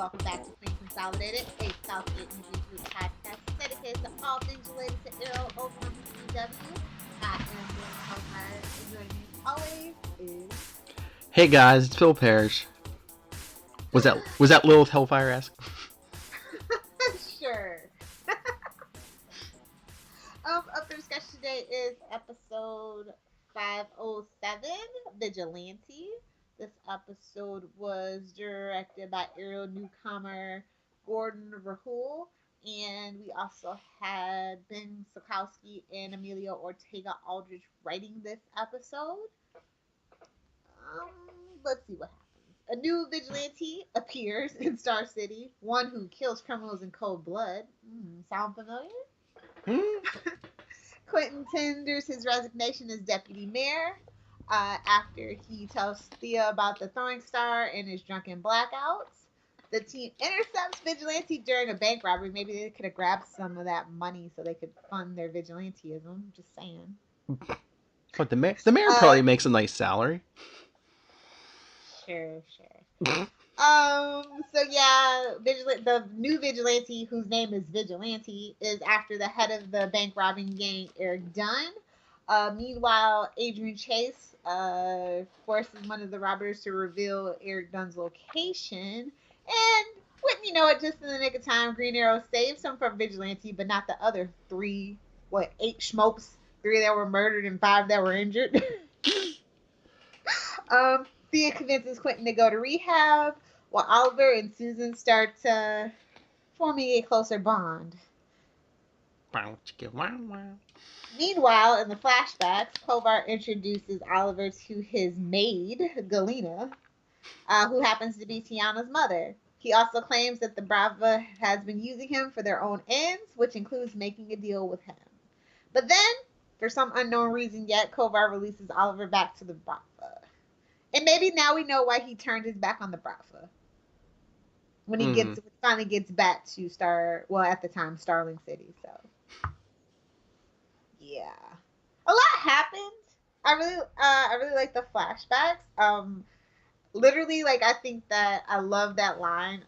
welcome back to Consolidated, a Southgate Media Group podcast dedicated to all things related to Arrow over CW. I am Bill Hellfire, and joining me as always is... Hey guys, it's Phil Parrish. Was that Lilith Hellfire-esque? Sure. Up for discussion today is episode 507, Vigilante. This episode was directed by Arrow newcomer Gordon Rahul, and we also had Ben Sokowski and Amelia Ortega Aldrich writing this episode. Let's see what happens. A new vigilante appears in Star City, one who kills criminals in cold blood. Sound familiar? Quentin tenders his resignation as deputy mayor after he tells Thea about the throwing star and his drunken blackouts. The team intercepts Vigilante during a bank robbery. Maybe they could have grabbed some of that money so they could fund their vigilantism. Just saying. But the mayor probably makes a nice salary. Sure. So yeah, the new vigilante, whose name is Vigilante, is after the head of the bank robbing gang, Eric Dunn. Meanwhile, Adrian Chase forces one of the robbers to reveal Eric Dunn's location, and wouldn't you know it, just in the nick of time, Green Arrow saves him from Vigilante, but not the other 8 schmokes, 3 that were murdered and 5 that were injured. Thea convinces Quentin to go to rehab, while Oliver and Susan start forming a closer bond. Meanwhile, in the flashbacks, Kovar introduces Oliver to his maid, Galena, who happens to be Tiana's mother. He also claims that the Brava has been using him for their own ends, which includes making a deal with him. But then, for some unknown reason yet, Kovar releases Oliver back to the Brava. And maybe now we know why he turned his back on the Brava. When he finally gets back to at the time, Starling City, so. Yeah. A lot happened. I really like the flashbacks. Literally, I think that I love that line,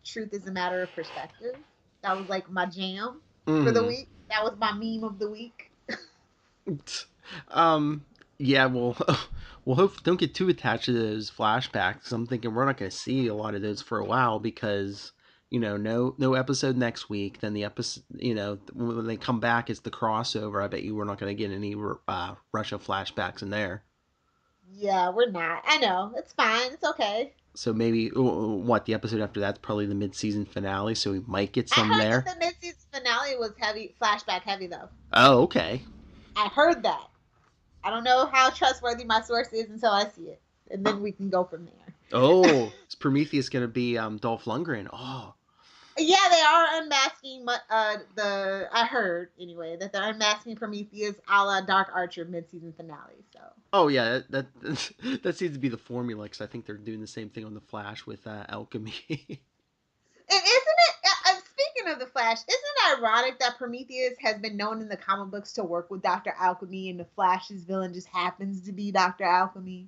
truth is a matter of perspective. That was my jam for the week. That was my meme of the week. Yeah, well, don't get too attached to those flashbacks. I'm thinking we're not going to see a lot of those for a while because, no episode next week. Then the episode, when they come back, it's the crossover. I bet you we're not going to get any Russia flashbacks in there. Yeah, we're not. I know. It's fine. It's okay. So maybe, the episode after that's probably the mid-season finale, so we might get some there. I heard that the mid-season finale was flashback heavy, though. Oh, okay. I heard that. I don't know how trustworthy my source is until I see it. And then we can go from there. Oh, is Prometheus going to be Dolph Lundgren? Oh. Yeah, they are unmasking I heard, anyway, that they're unmasking Prometheus a la Dark Archer mid-season finale, so. Oh, yeah, that seems to be the formula, because I think they're doing the same thing on The Flash with Alchemy. And isn't it, speaking of The Flash, isn't it ironic that Prometheus has been known in the comic books to work with Dr. Alchemy, and The Flash's villain just happens to be Dr. Alchemy?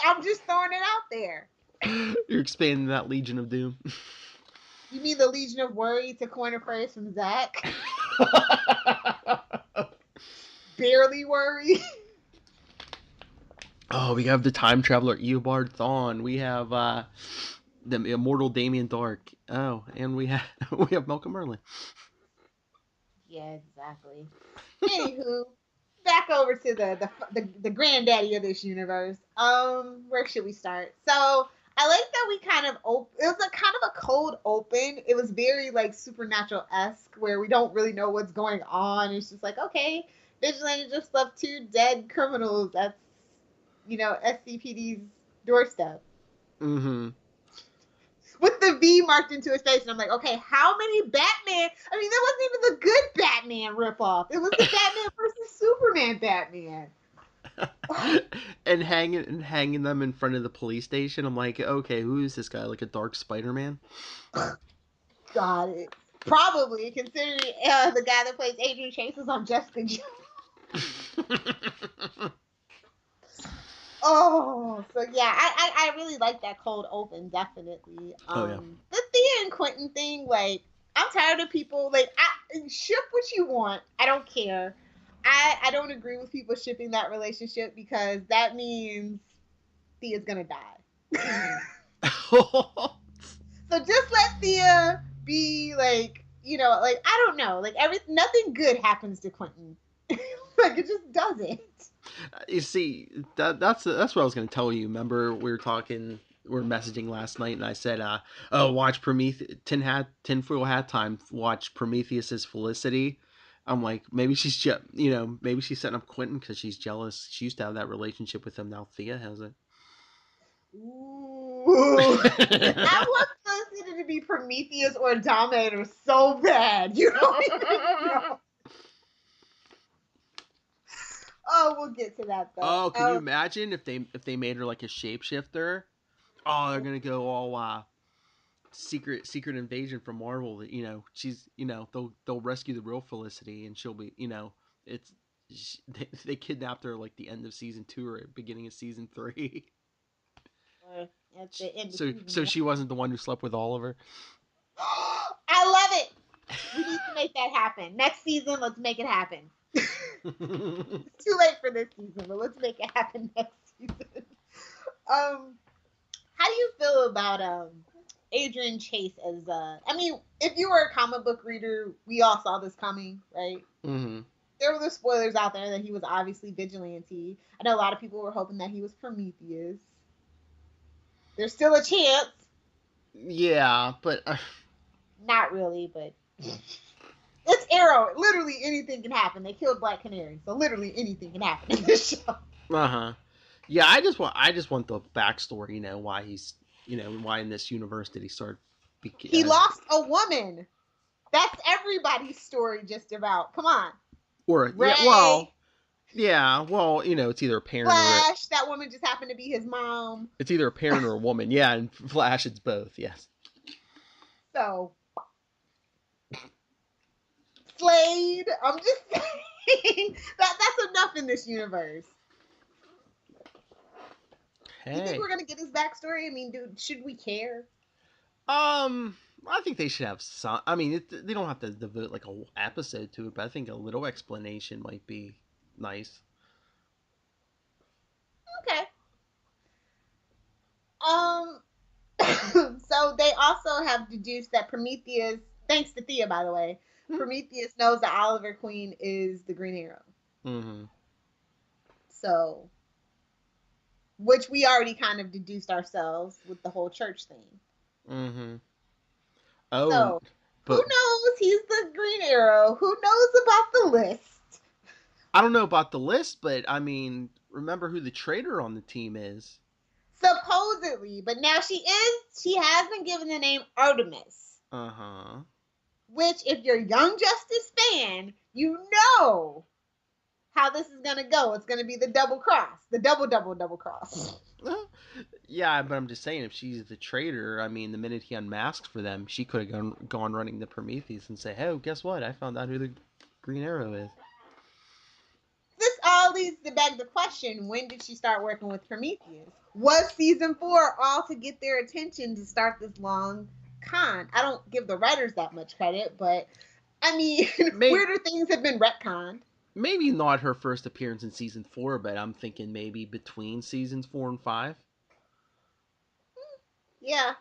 I'm just throwing it out there. You're expanding that Legion of Doom. You mean the Legion of Worry, to coin a phrase from Zach? Barely worry. Oh, we have the time traveler Eobard Thawne. We have the immortal Damien Dark. Oh, and we have Malcolm Merlin. Yeah, exactly. Anywho, back over to the granddaddy of this universe. Where should we start? So I like that we kind of it was kind of a cold open. It was very Supernatural-esque, where we don't really know what's going on. It's just okay, Vigilante just left 2 dead criminals. That's SCPD's doorstep. Mm-hmm. With the V marked into his face, and I'm like, okay, how many Batman? I mean, that wasn't even the good Batman ripoff. It was the Batman versus Superman Batman. and hanging them in front of the police station. I'm like, okay, who is this guy? Like a dark Spider-Man? Got it. Probably, considering the guy that plays Adrian Chase is on Jessica Jones. Oh, so yeah, I really like that cold open, definitely. Oh yeah. The Thea and Quentin thing, like, I'm tired of people like I ship what you want. I don't care. I don't agree with people shipping that relationship because that means Thea's gonna die. So just let Thea be like, like I don't know, like nothing good happens to Quentin. Like it just doesn't. You see, that's what I was going to tell you. Remember, we were messaging last night, and I said, "Oh, watch Prometheus tinfoil hat time. Watch Prometheus's Felicity." I'm like, maybe she's maybe she's setting up Quentin because she's jealous. She used to have that relationship with him. Now Thea has it. Ooh. I want Felicity to be Prometheus or Dominator so bad. You don't even know. Oh, we'll get to that though. Oh, can you imagine if they made her like a shapeshifter? Oh, they're gonna go all secret invasion from Marvel. That she's they'll rescue the real Felicity and she'll be it's they kidnapped her like the end of season 2 or beginning of season 3. At the end of So season she wasn't the one who slept with Oliver. I love it. We need to make that happen. Next season, let's make it happen. It's too late for this season, but let's make it happen next season. How do you feel about Adrian Chase as I mean, if you were a comic book reader, we all saw this coming, right? Mm-hmm. There were the spoilers out there that he was obviously Vigilante. I know a lot of people were hoping that he was Prometheus. There's still a chance. Yeah, but Not really, but it's Arrow. Literally anything can happen. They killed Black Canary, so literally anything can happen in this show. Yeah, I just want the backstory. Why he's why in this universe did he start? He lost a woman. That's everybody's story, just about. Come on. Or Ray, it's either a parent Flash. That woman just happened to be his mom. It's either a parent or a woman. Yeah, and Flash, it's both. Yes. So, Slade. I'm just saying that's enough in this universe. Hey. You think we're gonna get his backstory? I mean, dude, should we care? I think they should have some. I mean, they don't have to devote like a whole episode to it, but I think a little explanation might be nice. Okay. So they also have deduced that Prometheus, thanks to Thea, by the way, Prometheus knows that Oliver Queen is the Green Arrow. Mm-hmm. So, which we already kind of deduced ourselves with the whole church thing. Mm-hmm. Oh, so, who knows? He's the Green Arrow. Who knows about the list? I don't know about the list, but I mean, remember who the traitor on the team is. Supposedly, but now she has been given the name Artemis. Uh-huh. Which, if you're a Young Justice fan, you know how this is going to go. It's going to be the double cross. The double cross. Yeah, but I'm just saying, if she's the traitor, I mean, the minute he unmasked for them, she could have gone running to Prometheus and say, "Hey, guess what? I found out who the Green Arrow is." This all leads to beg the question, when did she start working with Prometheus? Was season 4 all to get their attention to start this long con? I don't give the writers that much credit, but I mean, weirder things have been retconned. Maybe not her first appearance in season 4, but I'm thinking maybe between seasons 4 and 5. Yeah.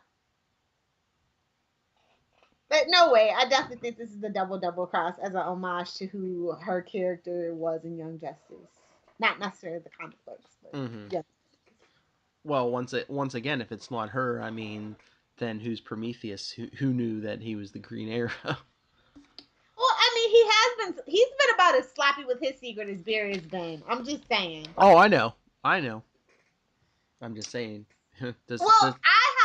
But no way, I definitely think this is the double cross as an homage to who her character was in Young Justice. Not necessarily the comic books, but yeah. Well, once again, if it's not her, I mean, then who's Prometheus? Who knew that he was the Green Arrow? Well, I mean, he's been about as sloppy with his secret as Barry has been. I'm just saying. Oh, I know. I'm just saying. I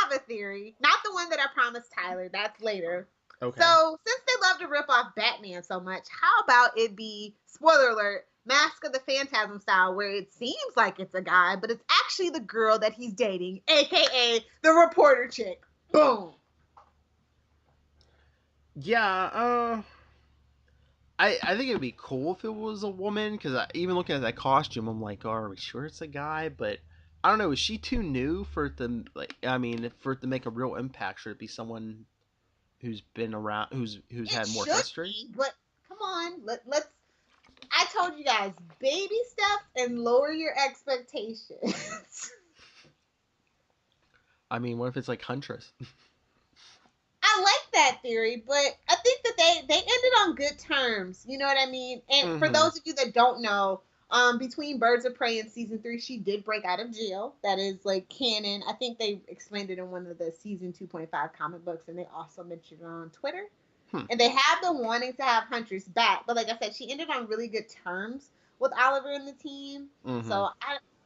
have a theory. Not the one that I promised Tyler. That's later. Okay. So, since they love to rip off Batman so much, how about it be, spoiler alert, Mask of the Phantasm style, where it seems like it's a guy, but it's actually the girl that he's dating, a.k.a. the reporter chick. Boom. Yeah, I think it'd be cool if it was a woman, because even looking at that costume, I'm like, oh, are we sure it's a guy? But I don't know. Is she too new for it to like? I mean, for it to make a real impact, should it be someone who's been around, who's It had more should history? be, but come on, let's. I told you guys, baby steps and lower your expectations. I mean, what if it's like Huntress? I like that theory, but I think that they ended on good terms. You know what I mean? And for Mm-hmm. those of you that don't know, between Birds of Prey and season 3, she did break out of jail. That is like canon. I think they explained it in one of the season 2.5 comic books, and they also mentioned it on Twitter. And they have been wanting to have Huntress back, but like I said, she ended on really good terms with Oliver and the team. Mm-hmm. So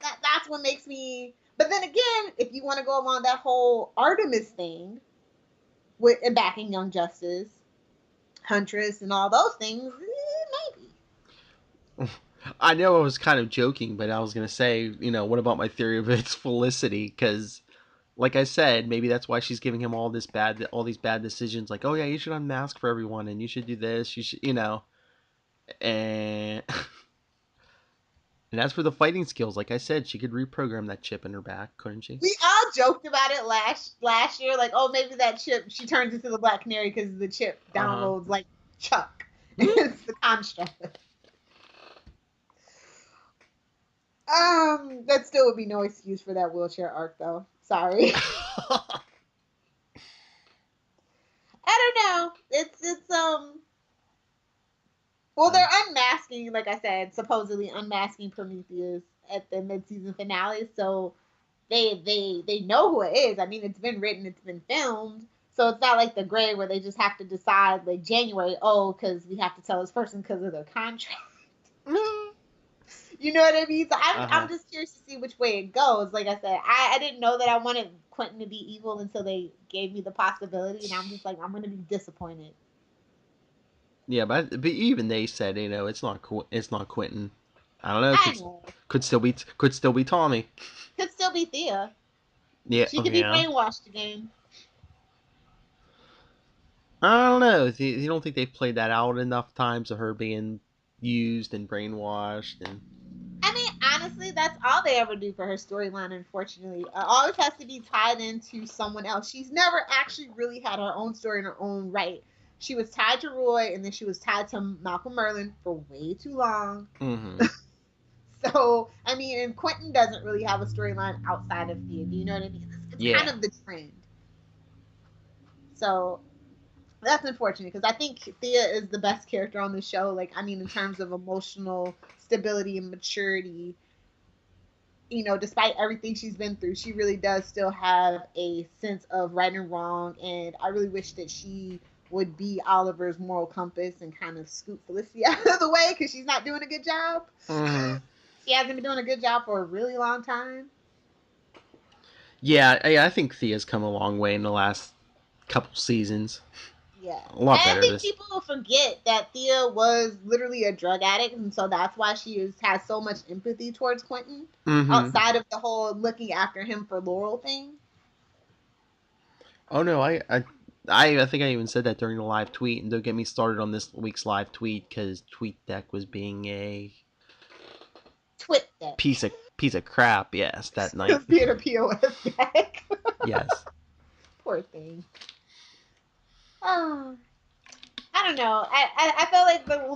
that's what makes me. But then again, if you want to go along that whole Artemis thing with and backing Young Justice, Huntress, and all those things, maybe. I know I was kind of joking, but I was gonna say, what about my theory of its Felicity? Because, like I said, maybe that's why she's giving him all these bad decisions. Like, oh yeah, you should unmask for everyone, and you should do this. You should, and and as for the fighting skills, like I said, she could reprogram that chip in her back, couldn't she? We all joked about it last year, like, oh, maybe that chip she turns into the Black Canary because the chip downloads like Chuck. It's the construct. That still would be no excuse for that wheelchair arc, though. Sorry. I don't know. It's Well, they're unmasking, like I said, supposedly unmasking Prometheus at the mid-season finale. So they know who it is. I mean, it's been written, it's been filmed. So it's not like the Grey where they just have to decide like January. Oh, because we have to tell this person because of their contract. You know what I mean? So I'm just curious to see which way it goes. Like I said, I didn't know that I wanted Quentin to be evil until they gave me the possibility, and I'm just like, I'm gonna be disappointed. Yeah, but even they said, it's not Quentin. I don't know. I know. Could still be Tommy. Could still be Thea. Yeah, She could be brainwashed again. I don't know. You don't think they've played that out enough times of her being used and brainwashed and. I mean, honestly, that's all they ever do for her storyline, unfortunately. Always has to be tied into someone else. She's never actually really had her own story in her own right. She was tied to Roy, and then she was tied to Malcolm Merlyn for way too long. Mm-hmm. So, I mean, and Quentin doesn't really have a storyline outside of Thea. Do you know what I mean? It's kind of the trend. So, that's unfortunate because I think Thea is the best character on the show. Like, I mean, in terms of emotional stability and maturity, despite everything she's been through, she really does still have a sense of right and wrong. And I really wish that she would be Oliver's moral compass and kind of scoop Felicity out of the way because she's not doing a good job. Mm-hmm. She hasn't been doing a good job for a really long time. Yeah, I think Thea's come a long way in the last couple seasons. Yeah. A lot better. I think people forget that Thea was literally a drug addict, and so that's why she has so much empathy towards Quentin, outside of the whole looking after him for Laurel thing. Oh no, I think I even said that during the live tweet, and don't get me started on this week's live tweet because TweetDeck was being a piece of crap. Yes, that night. Being a POS deck. Yes. Poor thing. Oh, I don't know. I feel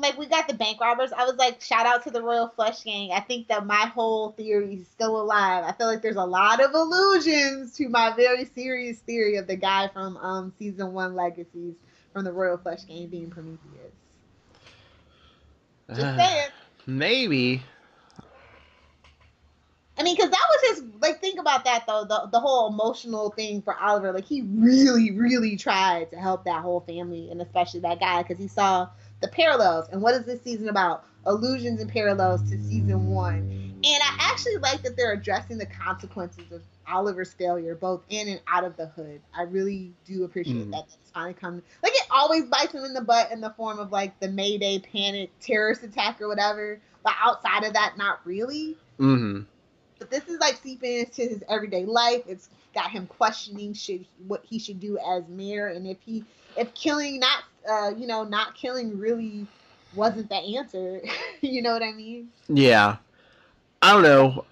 like we got the bank robbers. I was like, shout out to the Royal Flush Gang. I think that my whole theory is still alive. I feel like there's a lot of allusions to my very serious theory of the guy from season 1 Legacies from the Royal Flush Gang being Prometheus. Just saying. Maybe. I mean, because that was his, like, think about that, though, the whole emotional thing for Oliver. Like, he really, really tried to help that whole family, and especially that guy, because he saw the parallels. And what is this season about? Allusions and parallels to season 1. And I actually like that they're addressing the consequences of Oliver's failure, both in and out of the hood. I really do appreciate that it's finally come. Like, it always bites him in the butt in the form of, like, the Mayday panic terrorist attack or whatever. But outside of that, not really. Mm-hmm. But this is like seeping into his everyday life. It's got him questioning what he should do as mayor, and if killing not killing really wasn't the answer. You know what I mean? Yeah. I don't know.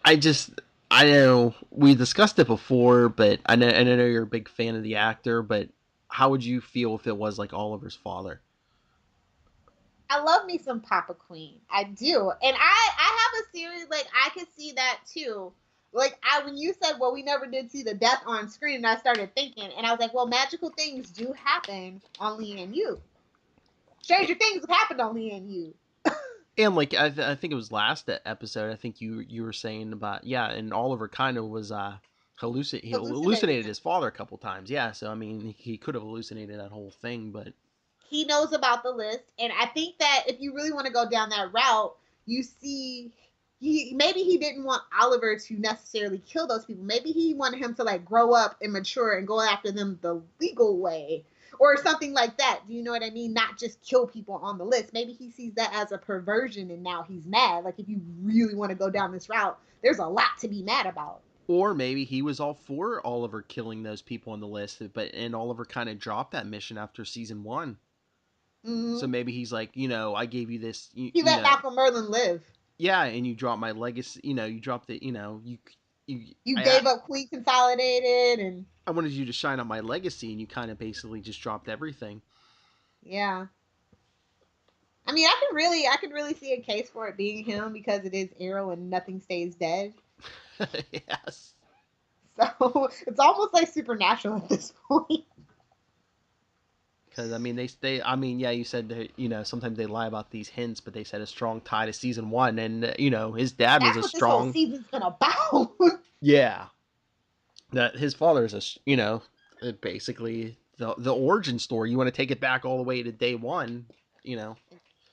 I just I know we discussed it before, but I know you're a big fan of the actor, but how would you feel if it was like Oliver's father? I love me some Papa Queen. I do. And I have a series like I could see that too. Like I when you said, well, we never did see the death on screen, and I started thinking, and I was like, well, magical things do happen on Lee and you. Stranger things have happened on Lee and you. And like I think it was last episode. I think you were saying about yeah, and Oliver kind of was he Hallucinating. hallucinated his father a couple times. Yeah, so I mean he could have hallucinated that whole thing, but He knows about the list, and I think that if you really want to go down that route, you see he didn't want Oliver to necessarily kill those people. Maybe he wanted him to like grow up and mature and go after them the legal way or something like that. Do you know what I mean? Not just kill people on the list. Maybe he sees that as a perversion and now he's mad. Like if you really want to go down this route, there's a lot to be mad about. or maybe he was all for Oliver killing those people on the list, but and Oliver kind of dropped that mission after season 1. So Mm-hmm. maybe he's like, I gave you this, He let Malcolm Merlin live. yeah, and you dropped my legacy, you dropped it, You gave up Queen Consolidated and I wanted you to shine on my legacy, and you kind of basically just dropped everything. yeah. I mean, I could really see a case for it being him because it is Arrow and nothing stays dead. Yes. So it's almost like supernatural at this point. Because I mean, I mean, yeah, you said that, sometimes they lie about these hints, but they said a strong tie to season 1, and his dad was That's a what this whole strong, season's been about. yeah, that his father is basically the origin story. You want to take it back all the way to day 1, you know.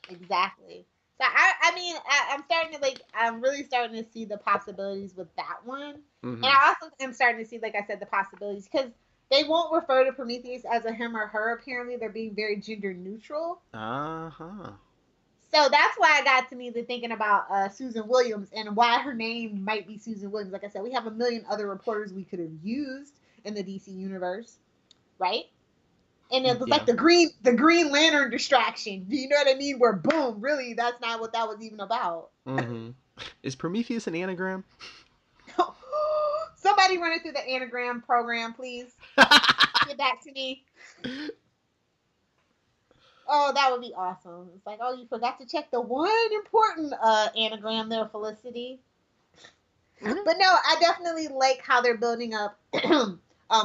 Exactly. So I mean, I'm starting to like, I'm really starting to see the possibilities with that one, and Mm-hmm. I also am starting to see, like I said, the possibilities because they won't refer to Prometheus as a him or her. Apparently, they're being very gender neutral. Uh huh. So that's why I got to me to thinking about Susan Williams and why her name might be Susan Williams. Like I said, we have a million other reporters we could have used in the DC universe, right? And it was like Yeah. the Green Lantern distraction. Do you know what I mean? Where boom, really, that's not what that was even about. Mm-hmm. Is Prometheus an anagram? Somebody run it through the anagram program, please. Get back to me. Oh, that would be awesome. It's like, oh, you forgot to check the one important anagram there, Felicity. But no, I definitely like how they're building up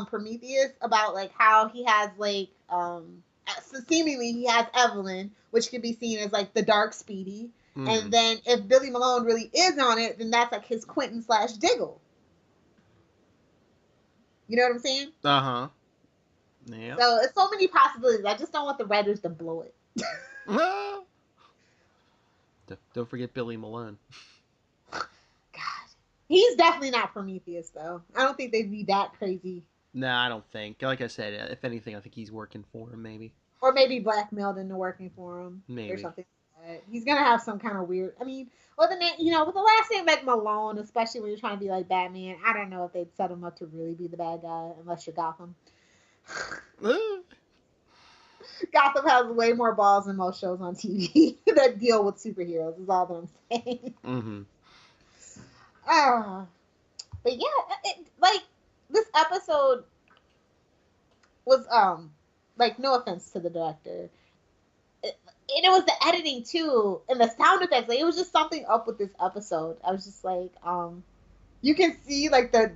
Prometheus about like how he has like so seemingly he has Evelyn, which could be seen as like the dark Speedy. Mm-hmm. And then if Billy Malone really is on it, then that's like his Quentin slash Diggle. You know what I'm saying? Uh huh. Yeah. So it's so many possibilities. I just don't want the writers to blow it. Don't forget Billy Malone. God, he's definitely not Prometheus though. I don't think they'd be that crazy. Nah, I don't think. Like I said, if anything, I think he's working for him. Maybe. Or maybe blackmailed into working for him or Maybe. something like that. He's gonna have some kind of weird. I mean, with the name, with the last name like Malone, especially when you're trying to be like Batman, I don't know if they'd set him up to really be the bad guy unless you're Gotham. Gotham has way more balls than most shows on TV that deal with superheroes. Is all that I'm saying. Mm-hmm. Uh, but yeah, like this episode was like no offense to the director, and it was the editing too and the sound effects. Like it was just something up with this episode. I was just like, you can see like the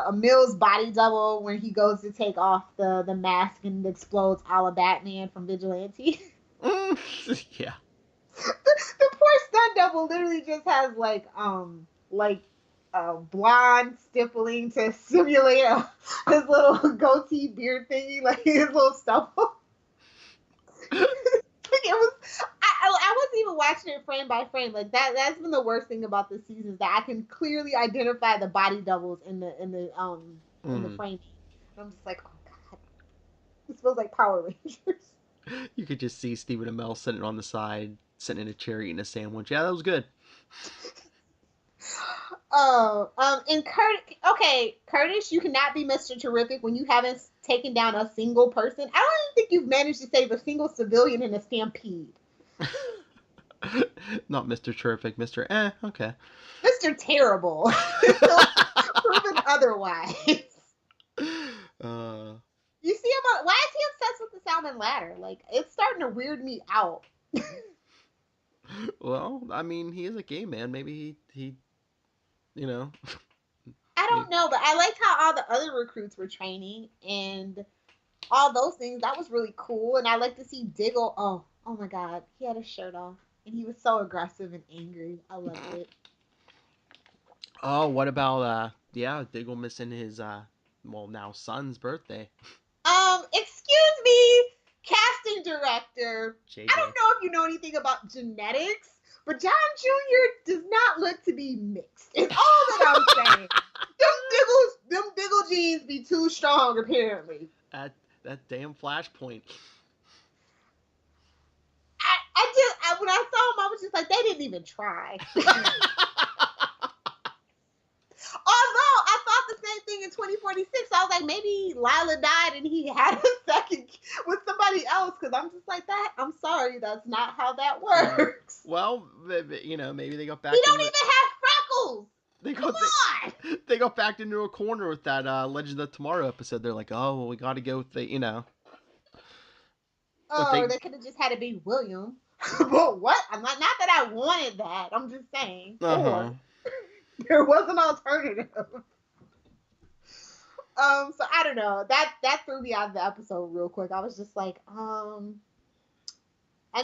Emil's body double when he goes to take off the mask and it explodes a la Batman from Vigilante. Yeah. The poor stunt double literally just has like blonde stippling to simulate his little goatee beard thingy, like his little stubble. Like it was, I wasn't even watching it frame by frame. Like that's been the worst thing about this season is that I can clearly identify the body doubles in the framing. And I'm just like, oh god, this feels like Power Rangers. You could just see Stephen Amell sitting on the side, sitting in a chair eating a sandwich. Yeah, that was good. Oh, and Curtis, you cannot be Mr. Terrific when you haven't taken down a single person. I don't even think you've managed to save a single civilian in a stampede. Not Mr. Terrific, Mr. Okay. Mr. just are terrible. Until proven otherwise. You see him? Why is he obsessed with the salmon ladder? Like, it's starting to weird me out. Well, I mean, he is a gay man. Maybe he you know. I don't know, but I liked how all the other recruits were training and all those things. That was really cool. And I like to see Diggle. Oh my God, he had his shirt off and he was so aggressive and angry. I loved it. Oh, what about Diggle missing his now son's birthday. Excuse me, casting director. JJ. I don't know if you know anything about genetics, but John Jr. does not look to be mixed. It's all that I'm saying. Them Diggle genes be too strong, apparently. At that damn flashpoint. When I saw him, I was just like, they didn't even try. Although I thought the same thing in 2046, I was like, maybe Lila died and he had a second with somebody else. Because I'm just like that. I'm sorry, that's not how that works. Well, maybe they got back. He don't even have freckles. They got backed into a corner with that Legend of Tomorrow episode. They're like, oh, well, we got to go with the. Oh, they could have just had it be William. But what? I'm not that I wanted that. I'm just saying. Uh-huh. There was an alternative. So I don't know. That threw me out of the episode real quick. I was just like, I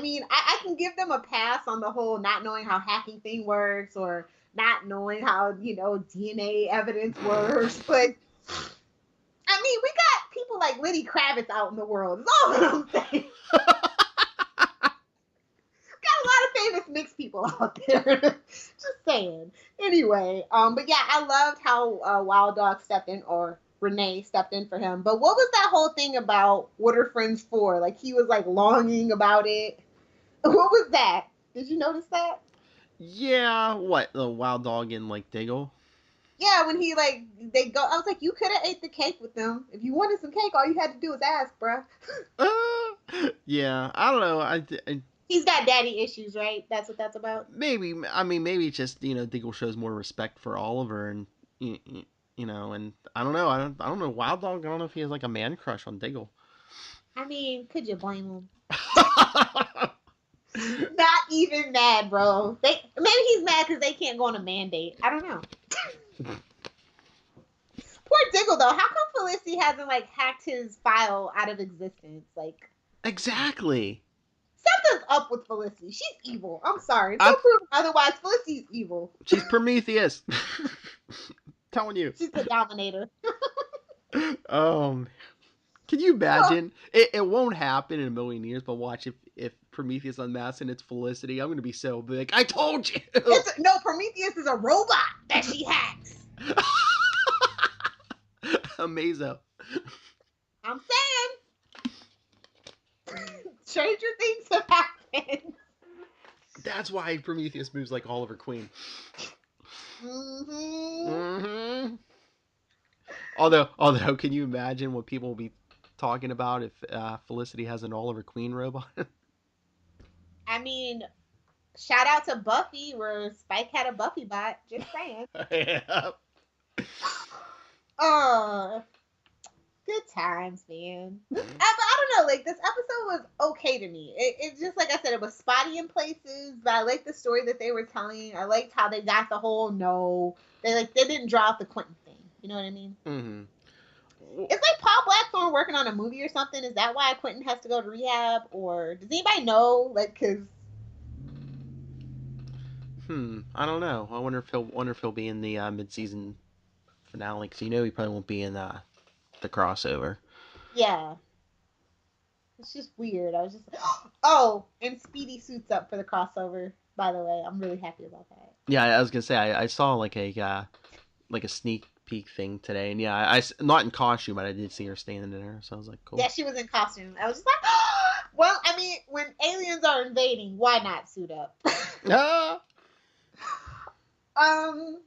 mean, I can give them a pass on the whole not knowing how hacking thing works or not knowing how, DNA evidence works. But, I mean, we got people like Lenny Kravitz out in the world. That's all that I'm saying. Got a lot of famous mixed people out there. Just saying. Anyway, but yeah, I loved how Wild Dog stepped in, or Renee stepped in for him. But what was that whole thing about what are friends for? Like, he was like longing about it. What was that? Did you notice that? Yeah, what? The Wild Dog and like Diggle? Yeah, when they go, I was like, you could have ate the cake with them. If you wanted some cake, all you had to do was ask, bruh. Yeah, I don't know. He's got daddy issues, right? That's what that's about? Maybe. I mean, maybe it's just, Diggle shows more respect for Oliver and, and I don't know. I don't know. Wild Dog, I don't know if he has like a man crush on Diggle. I mean, could you blame him? Not even mad, bro. Maybe he's mad because they can't go on a mandate. I don't know. Poor Diggle, though. How come Felicity hasn't, like, hacked his file out of existence? Like, exactly. Something's up with Felicity. She's evil. I'm sorry. Don't prove otherwise. Felicity's evil. She's Prometheus. Telling you. She's the Dominator. Can you imagine? It won't happen in a million years, but watch if Prometheus unmasks and it's Felicity, I'm going to be so big. I told you! No, Prometheus is a robot that she hacks. Amazo. I'm saying. Stranger things have happened. That's why Prometheus moves like Oliver Queen. Although, can you imagine what people will be talking about if Felicity has an Oliver Queen robot? I mean, shout out to Buffy, where Spike had a Buffy bot. Just saying. Yeah. Good times, man. But I don't know, like, this episode was okay to me. It just, like I said, it was spotty in places, but I liked the story that they were telling. I liked how they got the whole they didn't draw out the Quentin thing. You know what I mean? Mm-hmm. It's like Paul Blackthorne working on a movie or something. Is that why Quentin has to go to rehab? Or does anybody know? Like, cause I don't know. I wonder if he'll be in the mid-season finale, because he probably won't be in the crossover. Yeah. It's just weird. I was just like, and Speedy suits up for the crossover, by the way. I'm really happy about that. Yeah, I was gonna say I saw like a sneak peek thing today, and yeah, I not in costume, but I did see her standing there, so I was like, cool. Yeah, she was in costume. I was just like, well, I mean, when aliens are invading, why not suit up?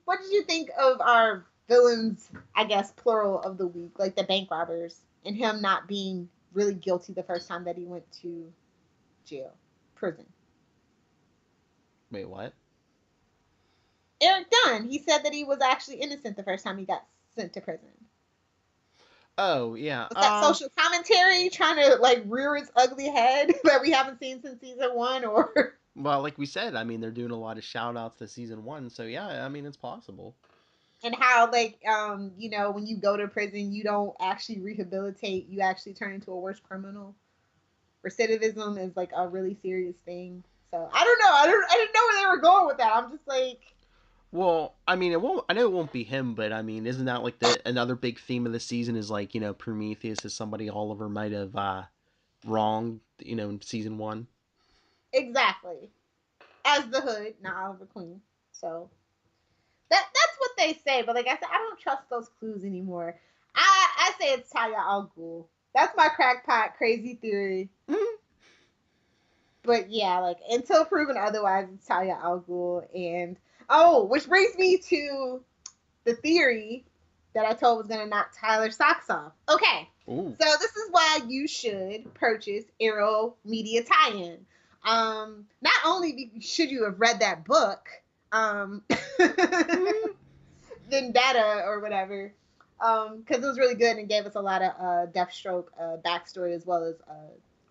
What did you think of our villains, I guess, plural of the week, like the bank robbers, and him not being really guilty the first time that he went to prison? Wait, what? Eric son. He said that he was actually innocent the first time he got sent to prison. Oh yeah. Was that social commentary trying to like rear its ugly head that we haven't seen since season 1, or? Well, like we said, I mean, they're doing a lot of shout outs to season 1, so yeah, I mean, it's possible. And how, like, when you go to prison, you don't actually rehabilitate, you actually turn into a worse criminal. Recidivism is like a really serious thing. So I don't know. I didn't know where they were going with that. I'm just like, well, I mean, it won't. I know it won't be him, but I mean, isn't that like another big theme of the season is like Prometheus is somebody Oliver might have wronged in season 1. exactly, as the Hood, not Oliver Queen. So that's what they say. But like I said, I don't trust those clues anymore. I say it's Talia al Ghul. That's my crackpot crazy theory. But yeah, like until proven otherwise, it's Talia al Ghul. And which brings me to the theory that I told was gonna knock Tyler's socks off. Okay, Ooh. so this is why you should purchase Arrow Media Tie-In. Not only should you have read that book, Vendetta or whatever, because it was really good and gave us a lot of Deathstroke backstory, as well as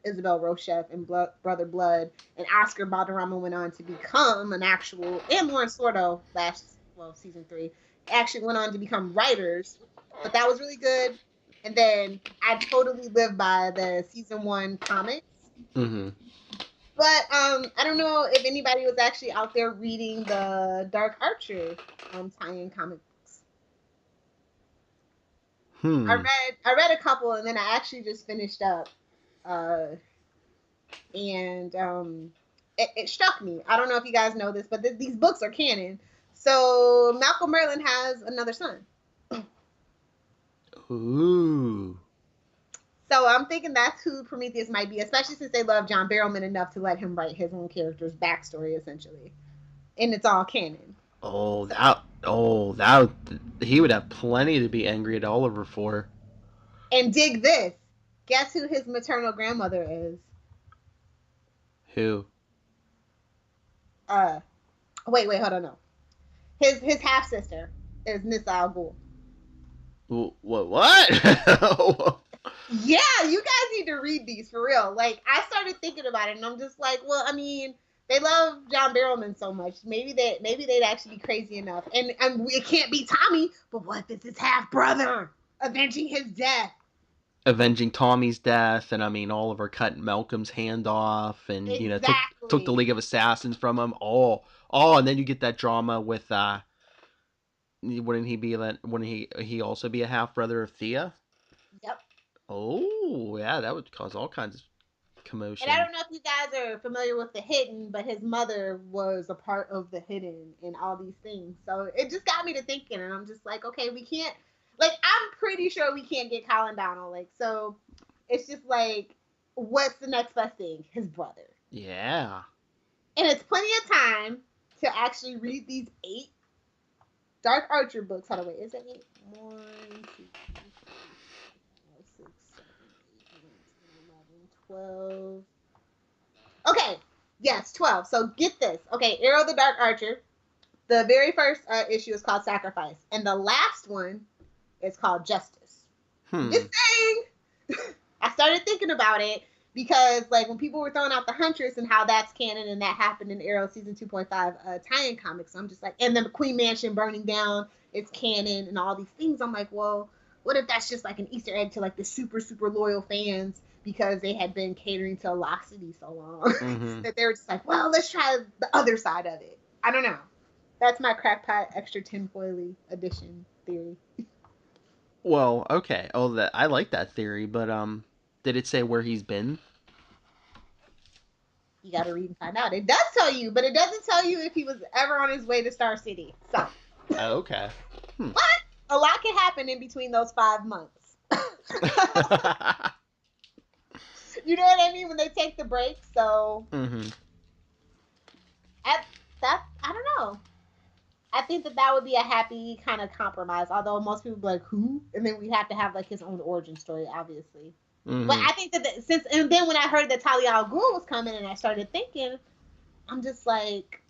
Isabel Rochef and Brother Blood, and Oscar Balderrama went on to become an actual, and Lauren Sordo season 3 actually went on to become writers, but that was really good. And then I totally live by the season 1 comics. Mm-hmm. But I don't know if anybody was actually out there reading the Dark Archer tie-in comics. I read a couple, and then I actually just finished up. And it struck me. I don't know if you guys know this, but these books are canon. So Malcolm Merlyn has another son. Ooh. So I'm thinking that's who Prometheus might be, especially since they love John Barrowman enough to let him write his own character's backstory, essentially. And it's all canon. He would have plenty to be angry at Oliver for. And dig this. Guess who his maternal grandmother is? Who? Wait, hold on, no. His half sister is Nissa Al Ghul. What? Yeah, you guys need to read these for real. Like, I started thinking about it, and I'm just like, well, I mean, they love John Barrowman so much. Maybe they'd actually be crazy enough. And it can't be Tommy, but what if it's his half brother avenging his death? Avenging Tommy's death, and I mean Oliver cut Malcolm's hand off, and exactly. took the League of Assassins from him. And then you get that drama with wouldn't he also be a half brother of Thea? Yep. Oh yeah, that would cause all kinds of commotion. And I don't know if you guys are familiar with The Hidden, but his mother was a part of The Hidden and all these things. So it just got me to thinking, and I'm just like, okay, we can't. Like, I'm pretty sure we can't get Colin Donnell. Like, so it's just like, what's the next best thing? His brother. Yeah. And it's plenty of time to actually read these 8 Dark Archer books. Hold on, wait, is it 8? 1, 2, 3, 4, 5, 6, 7, 8, 9, 10, 11, 12. Okay, yes, 12. So get this. Okay, Arrow the Dark Archer. The very first issue is called Sacrifice. And the last one is called Justice. Just saying. I started thinking about it because, like, when people were throwing out the Huntress and how that's canon and that happened in Arrow season 2.5 tie-in comics, I'm just like, and then the Queen Mansion burning down, it's canon and all these things. I'm like, well, what if that's just like an Easter egg to like the super, super loyal fans because they had been catering to Velocity so long that they were just like, well, let's try the other side of it. I don't know. That's my crackpot extra tinfoily edition theory. Well, okay. Oh, I like that theory, but did it say where he's been? You gotta read and find out. It does tell you, but it doesn't tell you if he was ever on his way to Star City. So. Oh, okay. But a lot can happen in between those 5 months. You know what I mean? When they take the break, so. I don't know. I think that would be a happy kind of compromise. Although most people would be like, who? And then we'd have to have like his own origin story, obviously. But I think that and then when I heard that Talia al Ghul was coming and I started thinking, I'm just like,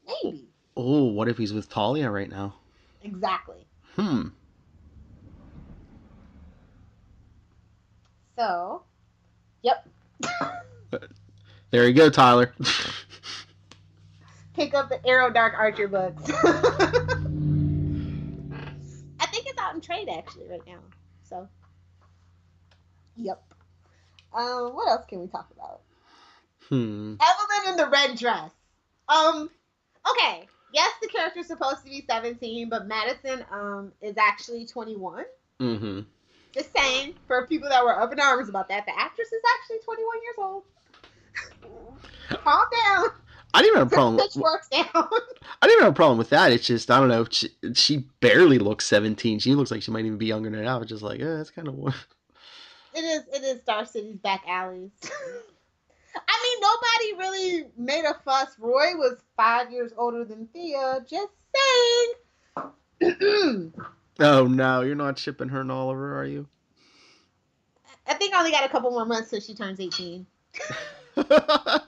maybe. Oh, what if he's with Talia right now? Exactly. Hmm. So, yep. There you go, Tyler. Pick up the Arrow Dark Archer books. I think it's out in trade actually right now. So, yep. What else can we talk about? Hmm. Evelyn in the red dress. Um, okay. Yes, the character's supposed to be 17, but Madison is actually 21. Mm-hmm. Just saying, for people that were up in arms about that, the actress is actually 21 years old. Calm down. I didn't have a Put problem. the pitchforks down. I didn't have a problem with that. It's just I don't know. She barely looks 17. She looks like she might even be younger than that. I was just like, that's kind of what. It is Star City's back alleys. I mean, nobody really made a fuss. Roy was 5 years older than Thea. Just saying. Oh no, you're not shipping her and Oliver, are you? I think I only got a couple more months till she turns 18. I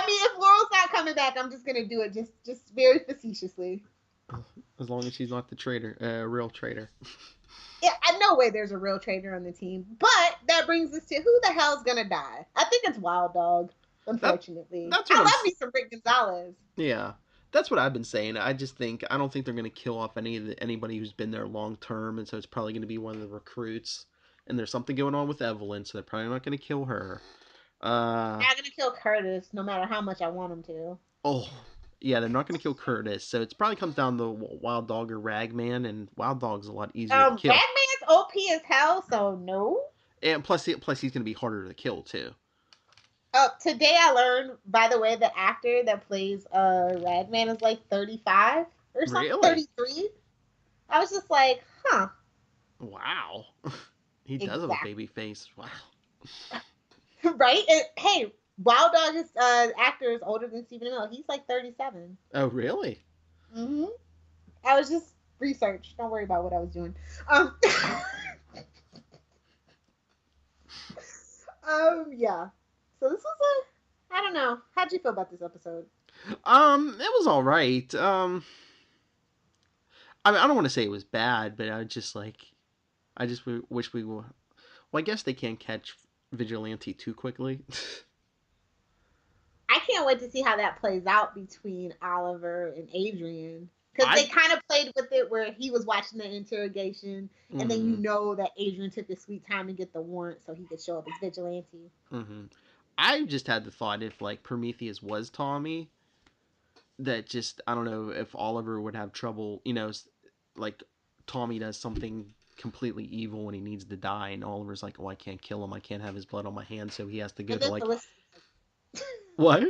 mean, if Laurel's not coming back, I'm just gonna do it just very facetiously. As long as she's not the traitor, real traitor. Yeah, I no way there's a real traitor on the team. But that brings us to who the hell's gonna die? I think it's Wild Dog. Unfortunately, that's what I love me some Rick Gonzalez. Yeah, that's what I've been saying. I don't think they're gonna kill off anybody who's been there long term, and so it's probably gonna be one of the recruits. And there's something going on with Evelyn, so they're probably not gonna kill her. They're not gonna kill Curtis, no matter how much I want them to. Oh, yeah, they're not gonna kill Curtis, so it probably comes down to Wild Dog or Ragman, and Wild Dog's a lot easier to kill. Ragman's OP as hell, so no. And plus he's gonna be harder to kill too. Today I learned, by the way, the actor that plays Ragman is like 35 or something, Really? 33. I was just like, huh. Wow. He does have a baby face. Wow. Right? Hey, Wild Dog is actor is older than Stephen Amell. He's like 37. Oh, really? Mm-hmm. I was just research. Don't worry about what I was doing. Yeah. So this was I don't know. How'd you feel about this episode? It was all right. I mean, I don't want to say it was bad, but I just wish we were. Well, I guess they can't catch Vigilante too quickly. I can't wait to see how that plays out between Oliver and Adrian. Because they kind of played with it where he was watching the interrogation, and then you know that Adrian took his sweet time to get the warrant so he could show up as Vigilante. Mm-hmm. I just had the thought if like Prometheus was Tommy, that just I don't know if Oliver would have trouble. Like Tommy does something completely evil when he needs to die, and Oliver's like, "Oh, I can't kill him. I can't have his blood on my hands," so he has to go to like what?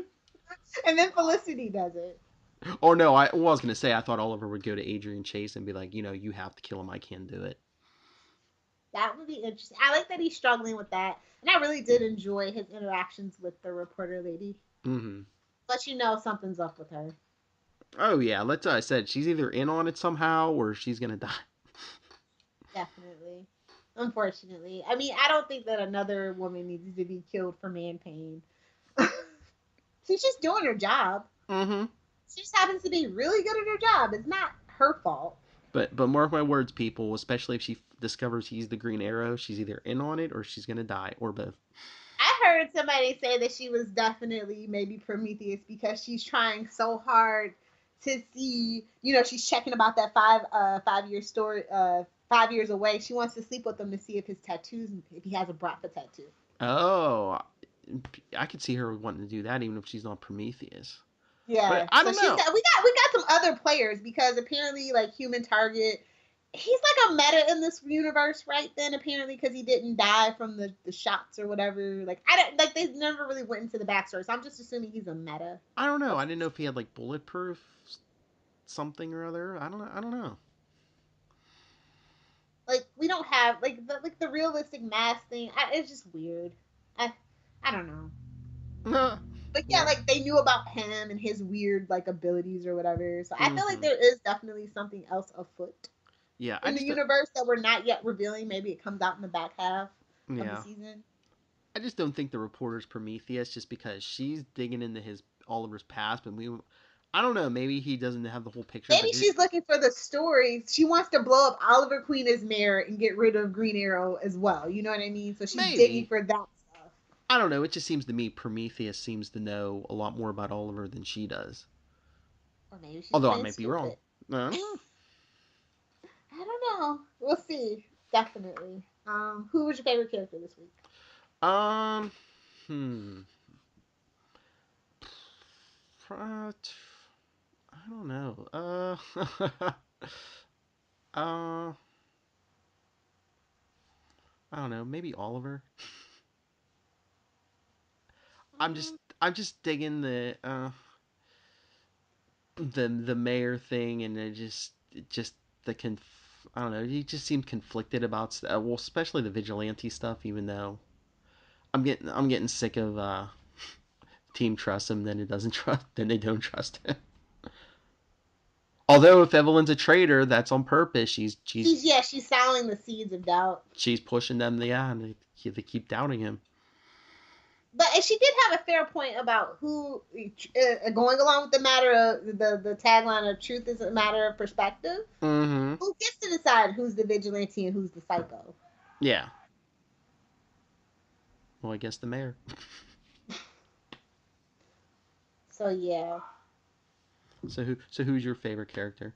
And then Felicity does it. Or no, I was gonna say I thought Oliver would go to Adrian Chase and be like, you have to kill him. I can't do it. That would be interesting. I like that he's struggling with that, and I really did enjoy his interactions with the reporter lady. Mm-hmm. But something's up with her. Oh yeah, I said she's either in on it somehow or she's gonna die. Definitely. Unfortunately. I mean, I don't think that another woman needs to be killed for man pain. She's just doing her job. Mm-hmm. She just happens to be really good at her job. It's not her fault. But mark my words, people. Especially if she discovers he's the Green Arrow, she's either in on it or she's gonna die, or both. I heard somebody say that she was definitely maybe Prometheus because she's trying so hard to see. She's checking about that 5-year story. 5 years away. She wants to sleep with him to see if his tattoos, if he has a Bratva tattoo. Oh, I could see her wanting to do that even if she's not Prometheus. Yeah, but I don't know. We got some other players because apparently, like Human Target, he's like a meta in this universe, right? Then apparently because he didn't die from the shots or whatever. Like they never really went into the backstory, so I'm just assuming he's a meta. I don't know. I didn't know if he had like bulletproof something or other. I don't know. Like we don't have like the realistic mask thing. It's just weird. I don't know. But yeah, like they knew about him and his weird like abilities or whatever. So I feel like there is definitely something else afoot. Yeah, in the universe that we're not yet revealing. Maybe it comes out in the back half of the season. I just don't think the reporter's Prometheus just because she's digging into Oliver's past, but I don't know. Maybe he doesn't have the whole picture, Maybe but she's looking for the story. She wants to blow up Oliver Queen as mayor and get rid of Green Arrow as well. You know what I mean? So she's digging maybe. for that stuff. I don't know. It just seems to me Prometheus seems to know a lot more about Oliver than she does. Or maybe she's Although I playing might be wrong. stupid. I don't I don't know. We'll see. Definitely. Who was your favorite character this week? know. Hmm. I don't know. Uh. I don't know. Maybe Oliver. I'm just. Um, I'm just digging the mayor thing, and it just the I don't know. He just seemed conflicted about well, especially the vigilante stuff. Even though I'm getting sick of team trust him, then it doesn't trust, then they don't trust him. Although if Evelyn's a traitor, that's on purpose. she's sowing the seeds of doubt. She's pushing them. Yeah, and they keep doubting him. But she did have a fair point about who, going along with the matter of the tagline of truth is a matter of perspective. Mm-hmm. Who gets to decide who's the vigilante and who's the psycho? Yeah. Well, I guess the mayor. So yeah. So who's your favorite character?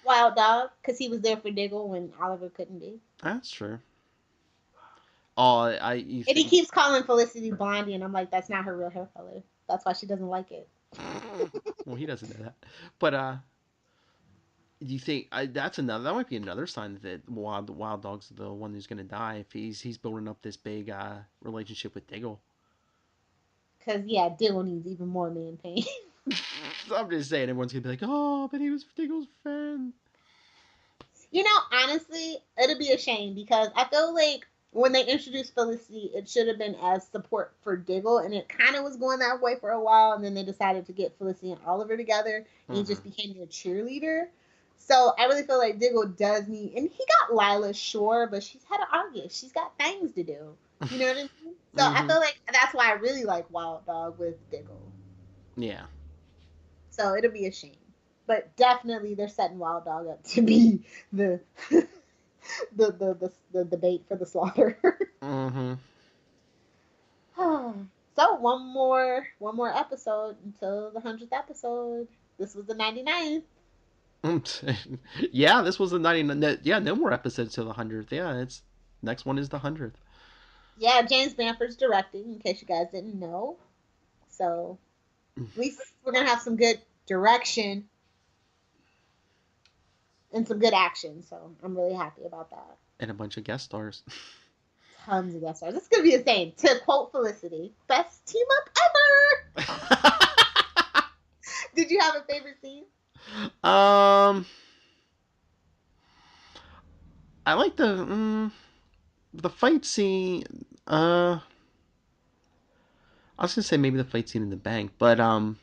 Wild Dog, because he was there for Diggle when Oliver couldn't be. That's true. Oh, you And he think? keeps calling Felicity Blondie, and I'm like, that's not her real hair color. That's why she doesn't like it. Well, he doesn't know that. But do you think that's another? That might be another sign that Wild Dog's the one who's gonna die if he's building up this big relationship with Diggle. Because, yeah, Diggle needs even more man pain. So I'm just saying, everyone's gonna be like, "Oh, but he was Diggle's friend." You know, honestly, it'd be a shame because I feel like when they introduced Felicity, it should have been as support for Diggle, and it kind of was going that way for a while, and then they decided to get Felicity and Oliver together, and he just became their cheerleader. So I really feel like Diggle does need, and he got Lila, sure, but she's had an August. She's got things to do. You know what I mean? So I feel like that's why I really like Wild Dog with Diggle. Yeah. So it'll be a shame. But definitely they're setting Wild Dog up to be the the bait for the slaughter. Mm-hmm. So one more episode until the 100th episode. This was the 99th. Yeah, this was the 99. Yeah, no more episodes till the 100th. Yeah, it's next one is the 100th. Yeah, James Bamford's directing, in case you guys didn't know. So at least we're gonna have some good direction and some good action. So I'm really happy about that. And a bunch of guest stars. Tons of guest stars. It's gonna be insane. To quote Felicity, best team up ever. Did you have a favorite scene? I like the fight scene. I was gonna say maybe the fight scene in the bank, but I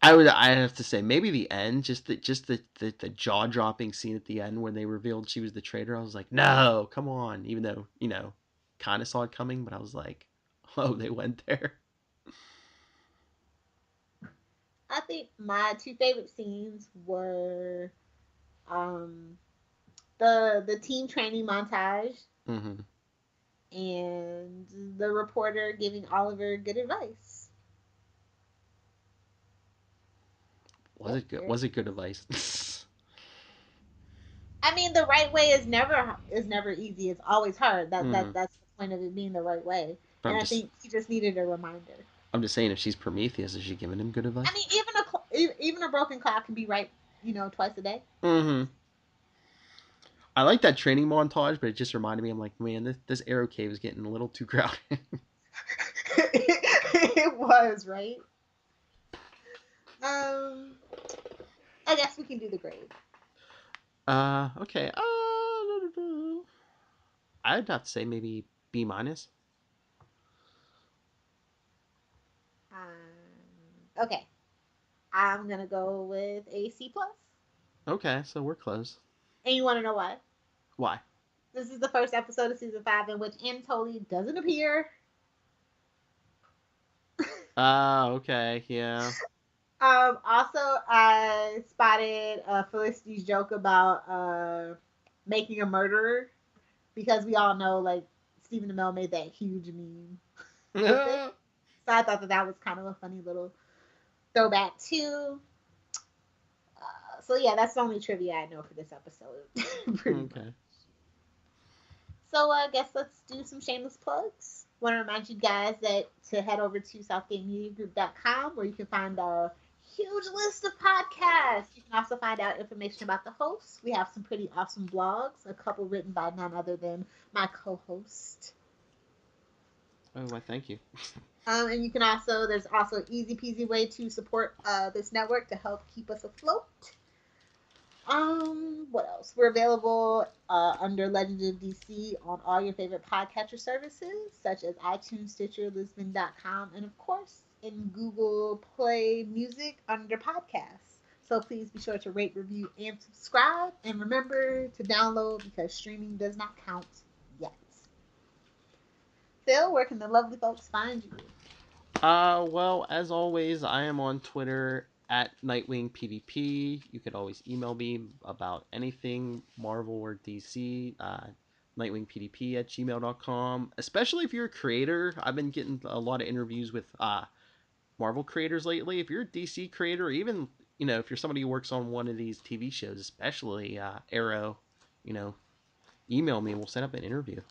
have to say maybe the end, just the jaw dropping scene at the end when they revealed she was the traitor. I was like, no, come on. Even though kind of saw it coming, but I was like, oh, they went there. I think my two favorite scenes were the team training montage Mm-hmm. and the reporter giving Oliver good advice. Was it good? Was it good advice? I mean, the right way is never easy. It's always hard. Mm. That's the point of it being the right way. And I think he just needed a reminder. I'm just saying, if she's Prometheus, is she giving him good advice? I mean, even a broken clock can be right, twice a day. Mm-hmm. I like that training montage, but it just reminded me. I'm like, man, this arrow cave is getting a little too crowded. It was, right? I guess we can do the grade. Okay. I'd have to say maybe B minus. Okay. I'm gonna go with a C plus. Okay, so we're close. And you want to know why? Why? This is the first episode of season 5 in which Anatoly doesn't appear. Okay, yeah. Also, I spotted Felicity's joke about making a murderer because we all know like Stephen Amell made that huge meme with it. So I thought that that was kind of a funny little throwback too. So yeah, that's the only trivia I know for this episode. Pretty much. Okay. So I guess let's do some shameless plugs. Want to remind you guys that to head over to southgatemediagroup.com where you can find a huge list of podcasts. You can also find out information about the hosts. We have some pretty awesome blogs, a couple written by none other than my co-host. Oh, well, thank you. And you can also, there's also an easy peasy way to support this network to help keep us afloat. What else? We're available under Legends of DC on all your favorite podcatcher services, such as iTunes, Stitcher, Lisbon.com, and of course in Google Play Music under podcasts. So please be sure to rate, review, and subscribe. And remember to download because streaming does not count yet. Phil, where can the lovely folks find you? Well, as always, I am on Twitter at NightwingPvP. You could always email me about anything Marvel or DC. NightwingPvP@gmail.com. Especially if you're a creator. I've been getting a lot of interviews with Marvel creators lately. If you're a DC creator, or even if you're somebody who works on one of these TV shows, especially Arrow, email me and we'll set up an interview.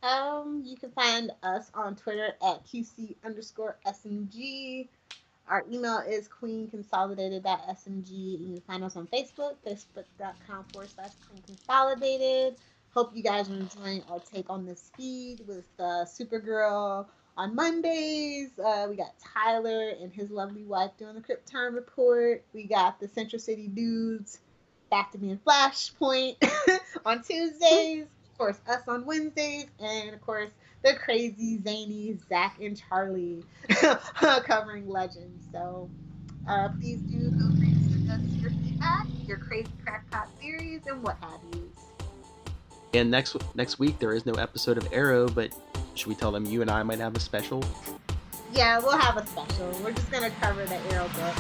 You can find us on Twitter at QC_SMG. Our email is queenconsolidated.smg. You can find us on Facebook, facebook.com/queenconsolidated. Hope you guys are enjoying our take on this feed with Supergirl on Mondays. We got Tyler and his lovely wife doing the Krypton report. We got the Central City dudes back to being Flashpoint on Tuesdays. Of course, us on Wednesdays, and of course, the crazy, zany Zach and Charlie covering Legends. So please do feel free to send us your feedback, your crazy crackpot theories, and what have you. And next week, there is no episode of Arrow, but should we tell them you and I might have a special? Yeah, we'll have a special. We're just going to cover the Arrow book.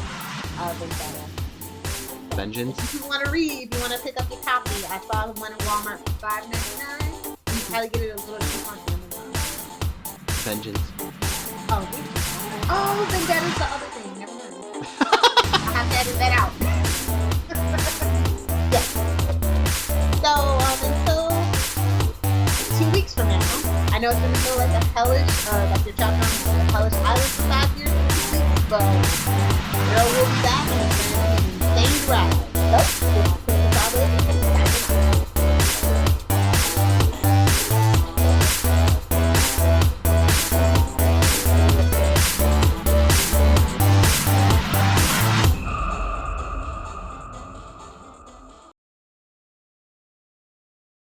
Vengeance. If you want to read, if you want to pick up your copy, I saw one in Walmart for $5.99. You can probably get it a little cheap on Amazon. Vengeance. Oh, then that is the other thing. Never mind. I'll have to edit that out. Yes. So until 2 weeks from now, I know it's gonna feel like a hellish, like you're traveling on a hellish island for 5 years